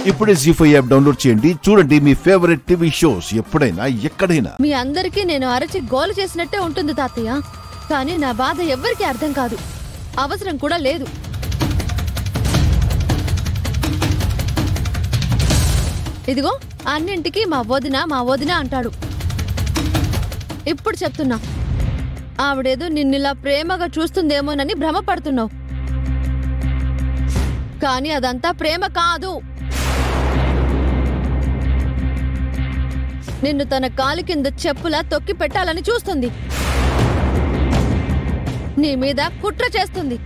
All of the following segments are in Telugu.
ఇప్పుడే జీ5 యాప్ డౌన్లోడ్ చేయండి. చూడండి మీ ఫేవరెట్ టీవీ షోస్ ఎప్పుడైనా ఎక్కడైనా. మీ అందరికీ నేను అరచి గోలు చేసినట్టే ఉంటుంది తాతయ్య. కానీ నా బాధ ఎవ్వరికీ అర్థం కాదు, అవసరం కూడా లేదు. ఇదిగో అన్నింటికి మా వదిన అంటాడు. ఇప్పుడు చెప్తున్నా, ఆవిడేదో నిన్నిలా ప్రేమగా చూస్తుందేమోనని భ్రమపడుతున్నావు. కానీ అదంతా ప్రేమ కాదు. నిన్ను తన కాలి కింద చెప్పులా తొక్కి పెట్టాలని చూస్తుంది. నీ మీద కుట్ర చేస్తుంది.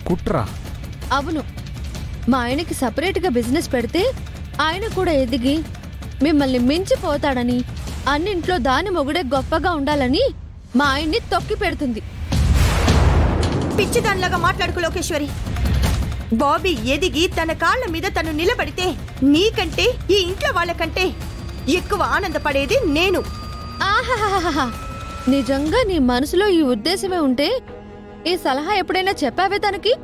కుట్ర? అవును. మా ఆయనకి సపరేట్గా బిజినెస్ పెడితే ఆయన కూడా ఎదిగి మిమ్మల్ని మించిపోతాడని, అన్నింట్లో దాని మొగుడే గొప్పగా ఉండాలని మా ఆయన్ని తొక్కి పెడుతుంది. పిచ్చిదానిలాగా మాట్లాడుకో లోకేశ్వరి. బాబీ ఎదిగి తన కాళ్ల మీద తను నిలబడితే నీకంటే ఈ ఇంట్లో వాళ్ళకంటే ఎక్కువ ఆనందపడేది నేను. ఆహాహాహా, నిజంగా నీ మనసులో ఈ ఉద్దేశమే ఉంటే ఈ సలహా ఎప్పుడైనా చెప్పావే తనకి?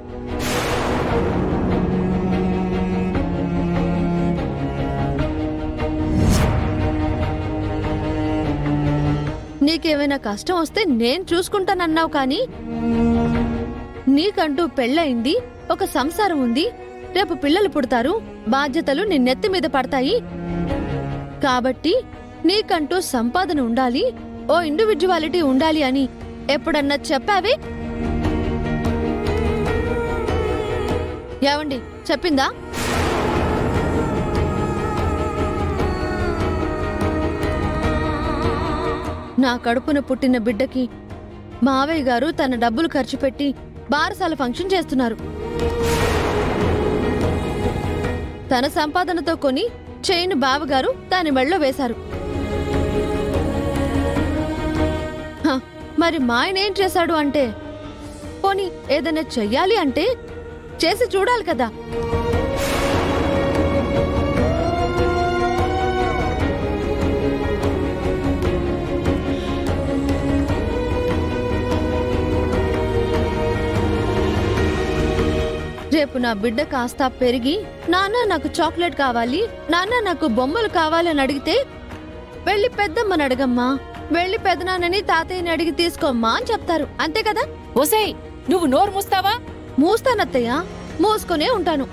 నీకేమైనా కష్టం వస్తే నేను చూసుకుంటానన్నావు, కానీ నీకంటూ పెళ్ళయింది, ఒక సంసారం ఉంది, రేపు పిల్లలు పుడతారు, బాధ్యతలు నీ నెత్తి మీద పడతాయి. కాబట్టి నీకంటూ సంపాదన ఉండాలి, ఓ ఇండివిడ్యువాలిటీ ఉండాలి అని ఎప్పుడన్నా చెప్పావే? ఏవండి, చెప్పిందా? నా కడుపున పుట్టిన బిడ్డకి మావయ్య గారు తన డబ్బులు ఖర్చు పెట్టి బారసాల ఫంక్షన్ చేస్తున్నారు. తన సంపాదనతో కొని చైన్ బావగారు దాని మెళ్ళో వేశారు. మరి మా ఆయన ఏం చేశాడు అంటే, పోనీ ఏదైనా చెయ్యాలి అంటే చేసి చూడాలి కదా. రేపు నా బిడ్డ కాస్త పెరిగి, నాన్న నాకు చాక్లెట్ కావాలి, నాన్న నాకు బొమ్మలు కావాలని అడిగితే, వెళ్ళి పెద్దమ్మని అడగమ్మా, వెళ్ళి పెదనాన్నని తాతయ్యని అడిగి తీసుకోమ్మా అని చెప్తారు. అంతే కదా? ఓసేయ్, నువ్వు నోరు మూస్తావా? మూస్తానత్తయ్య, మూసుకునే ఉంటాను.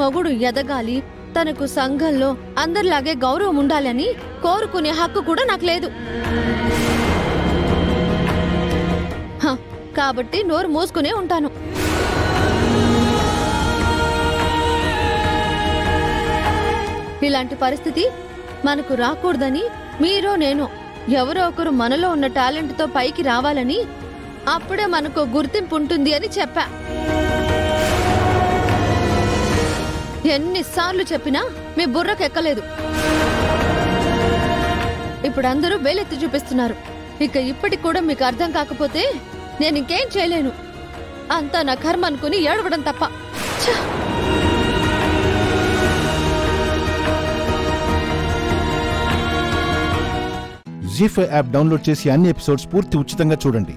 మొగుడు ఎదగాలి, తనకు సంఘంలో అందరిలాగే గౌరవం ఉండాలని కోరుకునే హక్కు కూడా నాకు లేదు. కాబట్టి నోరు మూసుకునే ఉంటాను. ఇలాంటి పరిస్థితి మనకు రాకూడదని మీరో నేను ఎవరో ఒకరు మనలో ఉన్న టాలెంట్తో పైకి రావాలని, అప్పుడే మనకు గుర్తింపు ఉంటుంది అని చెప్పా. ఎన్నిసార్లు చెప్పినా మీ బుర్రకెక్కలేదు. ఇప్పుడు అందరూ వేలెత్తి చూపిస్తున్నారు. ఇక ఇప్పటికి కూడా మీకు అర్థం కాకపోతే నేను ఇంకేం చేయలేను. అంతా నా కర్మ అనుకుని ఏడవడం తప్ప. జీ5 యాప్ డౌన్లోడ్ చేసి అన్ని ఎపిసోడ్స్ పూర్తి ఉచితంగా చూడండి.